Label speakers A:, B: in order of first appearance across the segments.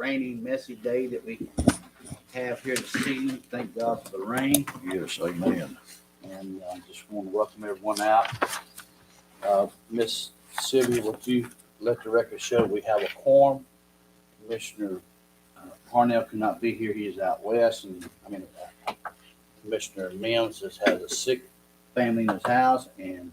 A: rainy, messy day that we have here this evening. Thank God for the rain.
B: Yes, amen.
A: And just want to welcome everyone out. Miss Sylvia, would you let the record show we have a quorum? Commissioner Parnell could not be here. He is out west. And Commissioner Mims has a sick family in his house. And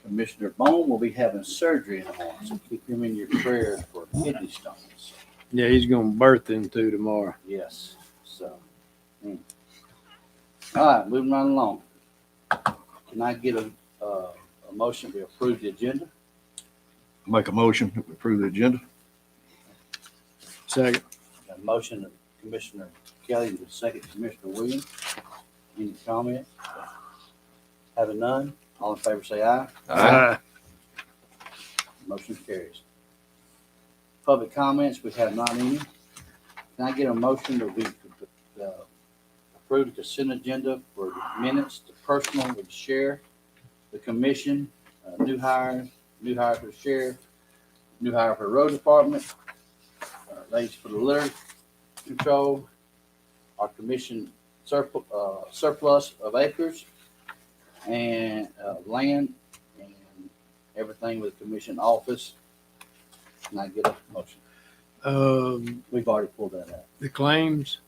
A: Commissioner Bone will be having surgery in the morning. So keep him in your prayers for kidney stones.
C: Yeah, he's gonna birth into tomorrow.
A: Yes. So, all right, moving right along. Can I get a motion to approve the agenda?
B: Make a motion to approve the agenda.
C: Second.
A: Got a motion of Commissioner Kelly and a second Commissioner Williams. Any comments? Having none, all in favor say aye. Motion carries. Public comments, we have not any. Can I get a motion that we approve the consent agenda for the minutes, the personal with the sheriff, the commission, new hire for the sheriff, new hire for the road department, ladies for the litter control, our commission surplus of acres and land and everything with the commission office. Can I get a motion? We've already pulled that out.
C: The claims.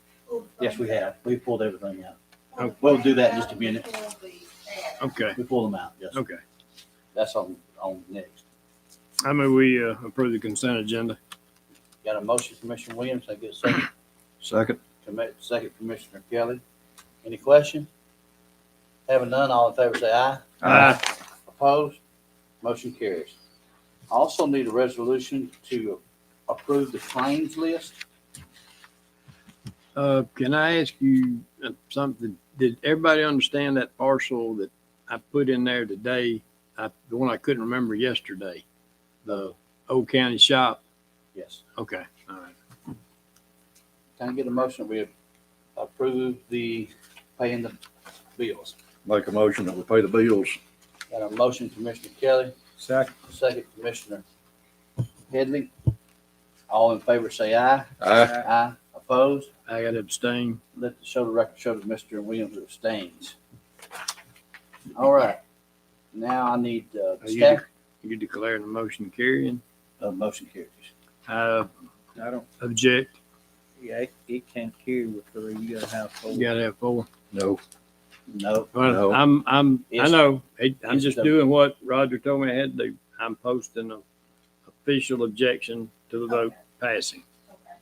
A: Yes, we have. We pulled everything out.
C: Okay.
A: We'll do that in just a minute.
C: Okay.
A: We pull them out. Yes.
C: Okay.
A: That's on next.
C: I mean, we approve the consent agenda.
A: Got a motion, Commissioner Williams. I get a second.
B: Second.
A: Second, Commissioner Kelly. Any question? Having none, all in favor say aye. Opposed? Motion carries. I also need a resolution to approve the claims list.
C: Can I ask you something? Did everybody understand that parcel that I put in there today? The one I couldn't remember yesterday, the Old County shop.
A: Yes.
C: Okay. All right.
A: Can I get a motion that we approve the paying the bills?
B: Make a motion that we pay the bills.
A: Got a motion, Commissioner Kelly.
C: Second.
A: Second, Commissioner Headley. All in favor say aye.
B: Aye.
A: Aye. Opposed?
C: I got to abstain.
A: Let the record show that Mr. Williams abstains. All right. Now I need staff.
C: You declaring the motion carrying?
A: Motion carries.
C: I
D: don't.
C: object.
D: Yeah, it can't carry with three. You gotta have four.
C: You gotta have four.
B: No.
A: No.
C: Well,
B: No.
C: I
A: It's-
C: know. I'm
A: it's
C: just
A: the-
C: doing what Roger told me I had to do. I'm posting an official objection to the vote passing.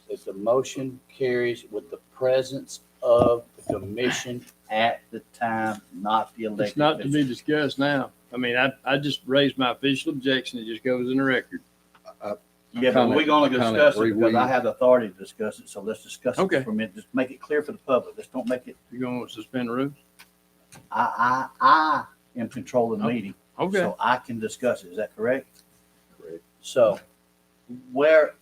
A: If the motion carries with the presence of the commission at the time, not the elected.
C: It's not to be
A: official.
C: discussed now. I mean, I just raised my official objection. It just goes in the record.
A: Yeah, but we're gonna
B: Kinda
A: discuss it
B: agree
A: because
B: with
A: I
B: you.
A: have the authority to discuss it, so let's discuss it
C: Okay.
A: for a minute. Just make it clear for the public. Let's don't make it,
C: You going to suspend the rules?
A: I am controlling the
C: Oh,
A: meeting.
C: Okay.
A: So I can discuss it. Is that correct?
B: Correct.
A: So where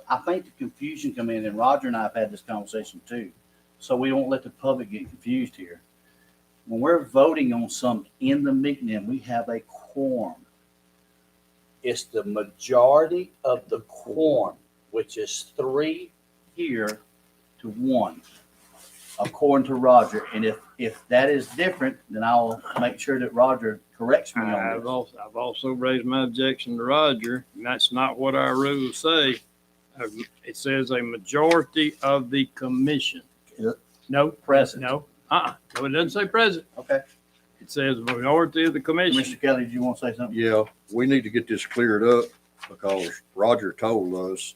A: I think the confusion come in, and Roger and I have had this conversation too, so we don't let the public get confused here. When we're voting on something in the meeting, we have a quorum. It's the majority of the quorum, which is 3 here to 1, according to Roger. And if that is different, then I'll make sure that Roger corrects me on
C: I've
A: this.
C: also raised my objection to Roger, and that's not what our rules say. It says a majority of the commission. No,
A: Present.
C: no, no, it doesn't say present.
A: Okay.
C: It says a majority of the commission.
A: Mr. Kelly, do you want to say something?
B: Yeah, we need to get this cleared up because Roger told us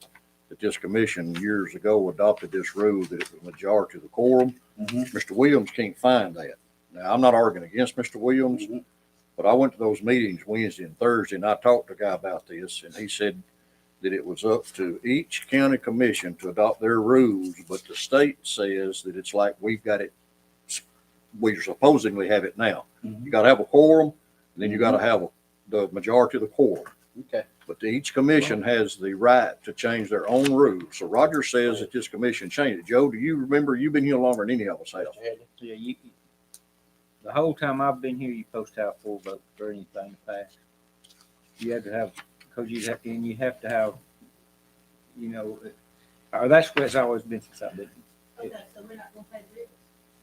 B: that this commission years ago adopted this rule that it was majority of the quorum.
A: Mhm.
B: Mr. Williams can't find that. Now, I'm not arguing against Mr. Williams,
A: Mhm.
B: but I went to those meetings Wednesday and Thursday and I talked to a guy about this and he said that it was up to each county commission to adopt their rules, but the state says that it's like we've got it, we supposedly have it now.
A: Mhm.
B: You gotta have a quorum, and then you gotta have the majority of the quorum.
A: Okay.
B: But each commission has the right to change their own rules. So Roger says that this commission changed it. Joe, do you remember? You've been here longer than any of us have.
D: Yeah, the whole time I've been here, you're supposed to have full vote for anything passed. You have to have, because you have to have, That's where it's always been since I've been here.
E: Okay, so we're not gonna pay the bills.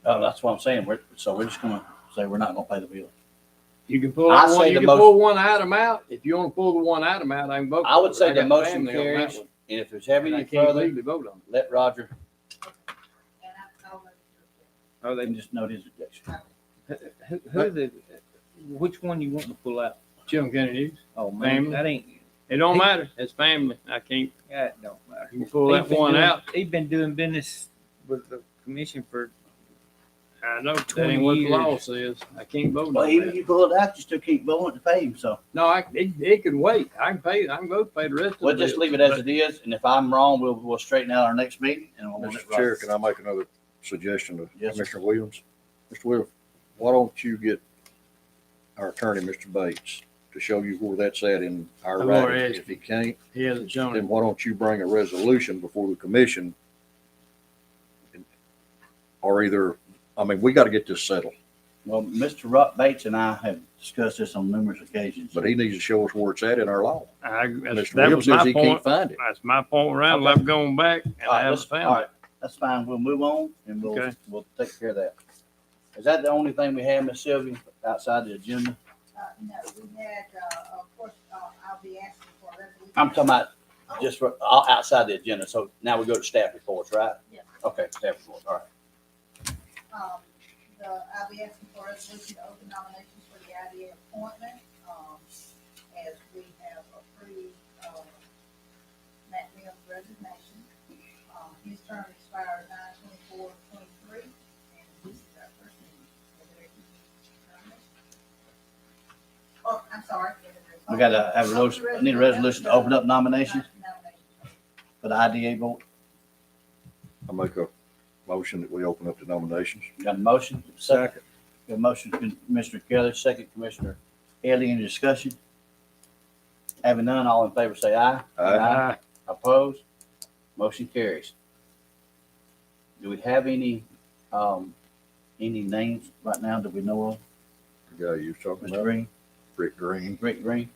A: Oh, that's what I'm saying. So we're just gonna say we're not gonna pay the bill.
C: You can pull
A: I
C: that
A: say
C: one, you
A: the
C: can
A: most-
C: pull one item out. If you wanna pull the one item out, I can vote.
A: I
C: for
A: would
C: it.
A: say the
C: got
A: motion
C: family on that
A: carries,
C: one,
A: and if there's ever
C: and I
A: any
C: can't
A: further,
C: legally vote on it.
A: let Roger,
E: And I'll let you
D: Oh, they
A: and just note his objection.
D: which one you want to pull out?
C: Chilton County News.
D: Oh,
C: Family.
D: man, that ain't,
C: It don't matter. It's family. I can't,
D: that don't matter.
C: you can pull that one out.
D: He's been doing business with the commission for,
C: I know, that
D: 20
C: ain't what the
D: years.
C: law says. I can't vote
A: Well,
C: on
A: even if
C: that.
A: you pull it out, you still keep going to pay him, so
C: No, it can wait. I can pay, I can vote to pay the rest of the
A: we'll just
C: bills,
A: leave it as
C: but
A: it is, and if I'm wrong, we'll straighten out our next meeting, and we'll let
B: Mr. Chair,
A: Roger.
B: can I make another suggestion to
A: Yes, sir.
B: Commissioner Williams? Mr. Williams, why don't you get our attorney, Mr. Bates, to show you where that's at in our
C: I've already
B: writing?
C: asked
B: If he can't,
C: He hasn't shown
B: then
C: it.
B: why don't you bring a resolution before the commission? Or either, I mean, we gotta get this settled,
A: Well, Mr. Rock Bates and I have discussed this on numerous occasions.
B: but he needs to show us where it's at in our law.
C: That
B: Mr. Williams
C: was
B: says
C: my
B: he can't
C: point.
B: find it.
C: That's my point around.
A: Okay.
C: I'm going back and
A: All
C: I
A: right,
C: haven't
A: all
C: found
A: right,
C: it.
A: that's fine. We'll move on, and
C: Okay.
A: we'll take care of that. Is that the only thing we have, Miss Sylvia, outside the agenda?
E: No, we had, of course, I'll be asking for a resolution.
A: I'm talking about just for, outside the agenda, so now we go to staff reports, right?
E: Yeah.
A: Okay, staff reports, all right.
E: I'll be asking for a resolution to open nominations for the IDA appointment, as we have approved, Matt Mills' resignation. His term expires 9/24/23, and this is our first meeting. Oh, I'm sorry.
A: We gotta have a resolution, I need a resolution to open up nominations
E: Nominations.
A: for the IDA vote.
B: I make a motion that we open up the nominations.
A: Got a motion? Second. Got a motion, Commissioner Kelly, second, Commissioner Haley, any discussion? Having none, all in favor say aye.
C: Aye.
A: Opposed? Motion carries. Do we have any names right now that we know of?
B: The guy you was talking
A: Mr.
B: about,
A: Green,
B: Rick Green,
A: Rick Green?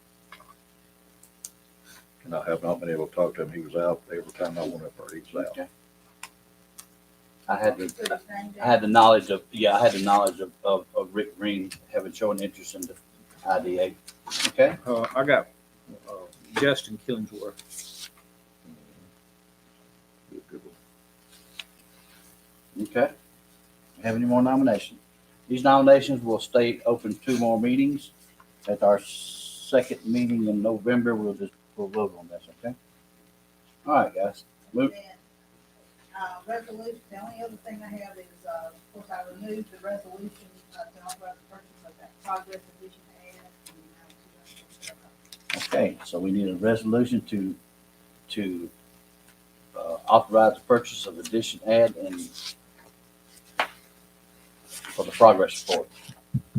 B: and I have not been able to talk to him. He was out every time I went up there, he was out.
A: Okay. I had
E: Put his name
A: I had the
E: down.
A: knowledge of Rick Green having shown interest in the IDA. Okay?
D: I got, Justin Killingsworth.
B: Good one.
A: Okay. Have any more nominations? These nominations will stay open 2 more meetings. At our second meeting in November, we'll vote on this, okay? All right, guys. Move.
E: Then, resolution, the only other thing I have is, of course, I removed the resolution, to authorize the purchase of that progress edition ad. in the amount of $227.
A: Okay, so we need a resolution to authorize the purchase of edition ad and for the progress report.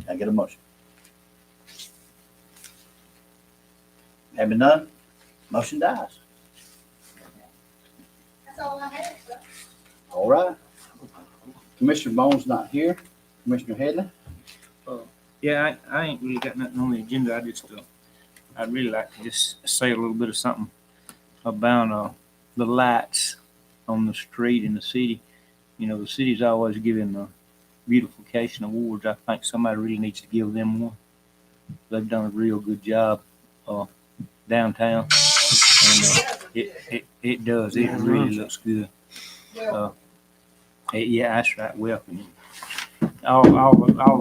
A: Can I get a motion? Having none, motion dies.
E: That's all I have, sir.
A: All right. Commissioner Bones not here. Commissioner Headley?
D: Yeah, I ain't really got nothing on the agenda. I just, I'd really like to just say a little bit of something about, the lights on the street in the city. You know, the city's always giving the beautification awards. I think somebody really needs to give them one. They've done a real good job, downtown. And, it does. It really looks good.
E: Well,
D: Yeah, that's right. Welcome. All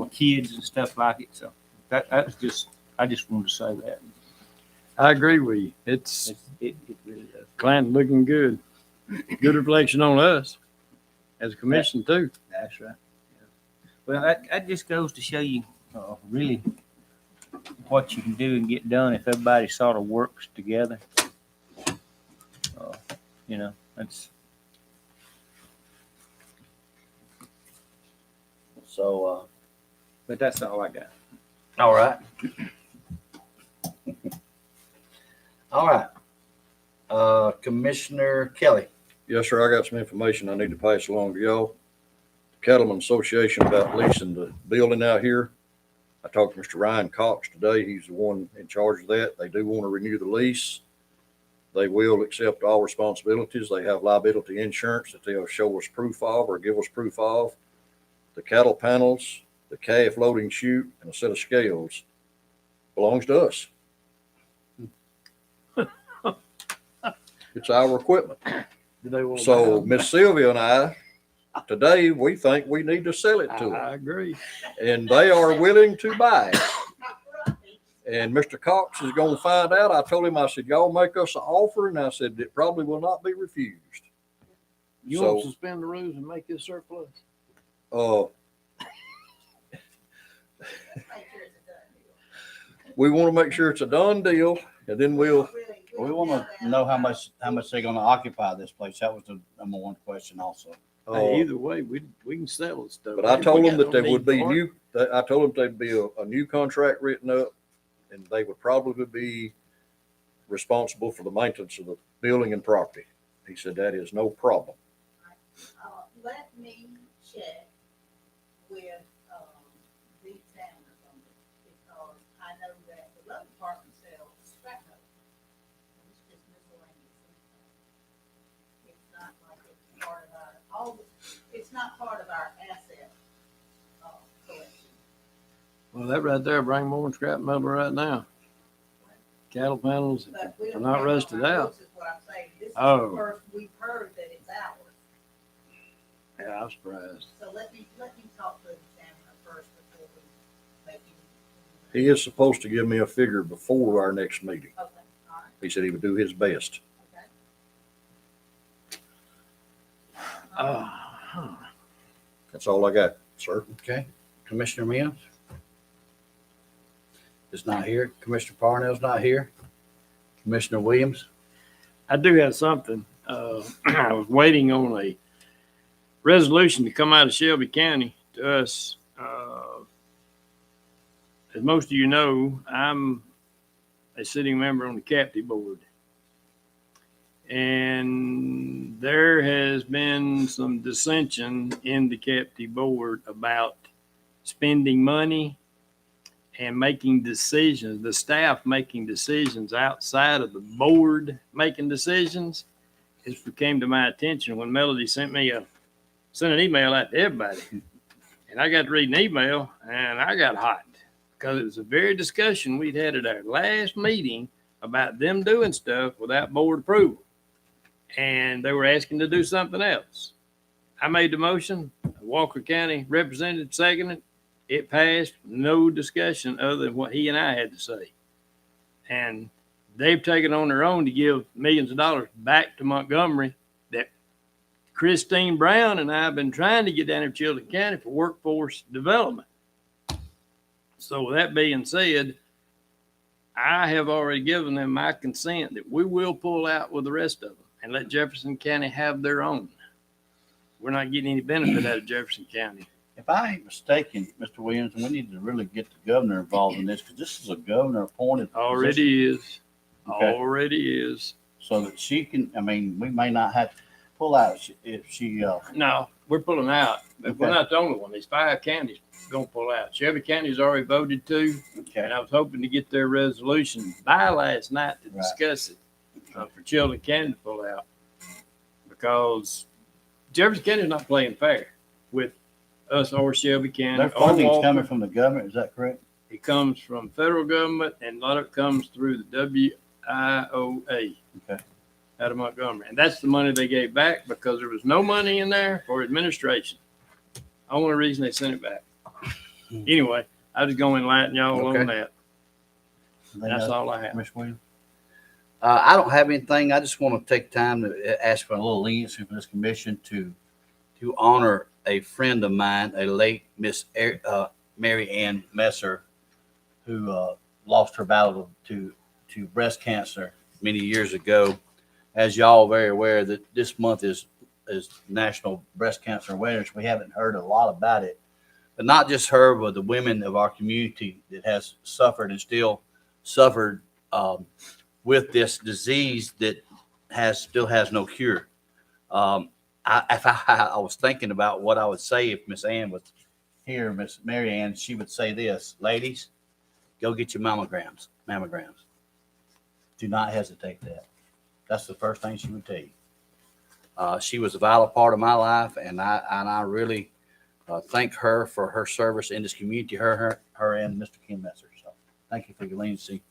D: the kids and stuff like it. So that's just, I just wanted to say that.
C: I agree with you. It's
D: It really does.
C: Clanton looking good. Good reflection on us as a commission too.
D: That's right. Well, that just goes to show you, really what you can do and get done if everybody sort of works together. You know, that's,
A: So,
D: but that's all I got.
A: all right. All right. Commissioner Kelly.
B: Yes, sir, I got some information I need to pass along to y'all. Cattlemen Association about leasing the building out here. I talked to Mr. Ryan Cox today. He's the one in charge of that. They do want to renew the lease. They will accept all responsibilities. They have liability insurance that they'll show us proof of or give us proof of. The cattle panels, the calf loading chute, and a set of scales belongs to us. It's our equipment.
C: Do they want to
B: So
C: buy
B: Miss Sylvia and I, today, we think we need to sell it to
C: them?
B: them.
C: I agree.
B: And they are willing to buy it. And Mr. Cox is going to find out. I told him, I said, y'all make us an offer. And I said, it probably will not be refused.
C: You
B: So-
C: want to suspend the rules and make this surplus?
B: Uh,
E: Make sure it's a done deal.
B: we want to make sure it's a done deal, and then we'll,
A: We want to know how much they're going to occupy this place. That was the number one question also.
C: Hey, either way, we can sell this stuff.
B: but I
C: We
B: told them
C: got
B: that
C: no
B: there
C: need
B: would be
C: for it.
B: I told them there'd be a new contract written up, and they would probably be responsible for the maintenance of the building and property. He said, that is no problem.
E: Let me check with, the examiners on this, because I know that the road department sells scrap metal. And it's just miscellaneous. It's not like it's part of it's not part of our asset, collection.
C: Well, that right there, bring more scrap metal right now. Cattle panels,
E: But we
C: they're
E: don't
C: not
E: have it on
C: rusted
E: our
C: out.
E: books, is what I'm saying. This is
C: Oh.
E: the first we've heard that it's ours.
C: Yeah, I'm surprised.
E: So let me talk to the examiner first before we make any.
B: He is supposed to give me a figure before our next meeting.
E: Okay, all right,
B: He said he would do his best.
E: okay.
B: That's all I got, sir.
A: Okay. Commissioner Mims is not here. Commissioner Parnell's not here. Commissioner Williams.
C: I do have something. I was waiting on a resolution to come out of Shelby County to us. As most of you know, I'm a sitting member on the captive board. And there has been some dissension in the captive board about spending money and making decisions, the staff making decisions outside of the board making decisions. It came to my attention when Melody sent an email out to everybody. And I got to read an email and I got hot because it was a very discussion we'd had at our last meeting about them doing stuff without board approval. And they were asking to do something else. I made the motion. Walker County representative seconded. It passed. No discussion other than what he and I had to say. And they've taken on their own to give millions of dollars back to Montgomery that Christine Brown and I have been trying to get down in Chilton County for workforce development. So with that being said, I have already given them my consent that we will pull out with the rest of them and let Jefferson County have their own. We're not getting any benefit out of Jefferson County.
A: If I ain't mistaken, Mr. Williams, we need to really get the governor involved in this because this is a governor appointed. position.
C: Already is.
A: Okay.
C: Already is.
A: So that she can, I mean, we may not have to pull out if she,
C: No, we're pulling out, but we're
A: Okay.
C: not the only one. These 5 counties gonna pull out. Shelby County's already voted to, and
A: okay,
C: I was hoping to get their resolution by last night to
A: Right.
C: discuss it for Chilton County to pull out, because Jefferson County's not playing fair with us or Shelby County.
A: their
C: or
A: funding's
C: Walker.
A: coming from the government, is that correct?
C: It comes from federal government, and a lot of it comes through the WIOA.
A: Okay.
C: Out of Montgomery. And that's the money they gave back because there was no money in there for administration. Only reason they sent it back. Anyway, I was going to enlighten y'all
A: Okay.
C: on that.
A: They
C: That's
A: know,
C: all I have.
A: Commissioner Williams? I don't have anything. I just want to take time to ask for a little leniency from this commission to honor a friend of mine, a late Miss Mary Ann Messer, who lost her battle to breast cancer many years ago. As y'all are very aware that this month is National Breast Cancer Awareness. We haven't heard a lot about it, but not just her, but the women of our community that has suffered and still suffered with this disease that still has no cure. I was thinking about what I would say if Miss Ann was here, Miss Mary Ann, she would say this: ladies, go get your mammograms. Do not hesitate that. That's the first thing she would tell you. She was a vital part of my life, and I really thank her for her service in this community, her and Mr. Kim Messer. So thank you for your leniency,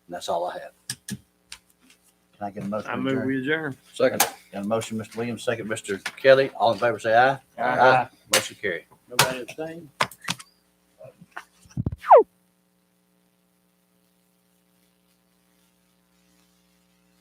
A: and that's all I have. Can I get a motion?
C: I
A: to
C: move
A: adjourn?
C: we adjourn.
B: Second.
A: Got a motion, Mr. Williams, second, Mr. Kelly. All in favor, say aye.
D: Aye.
A: Motion carried.
C: Nobody abstain?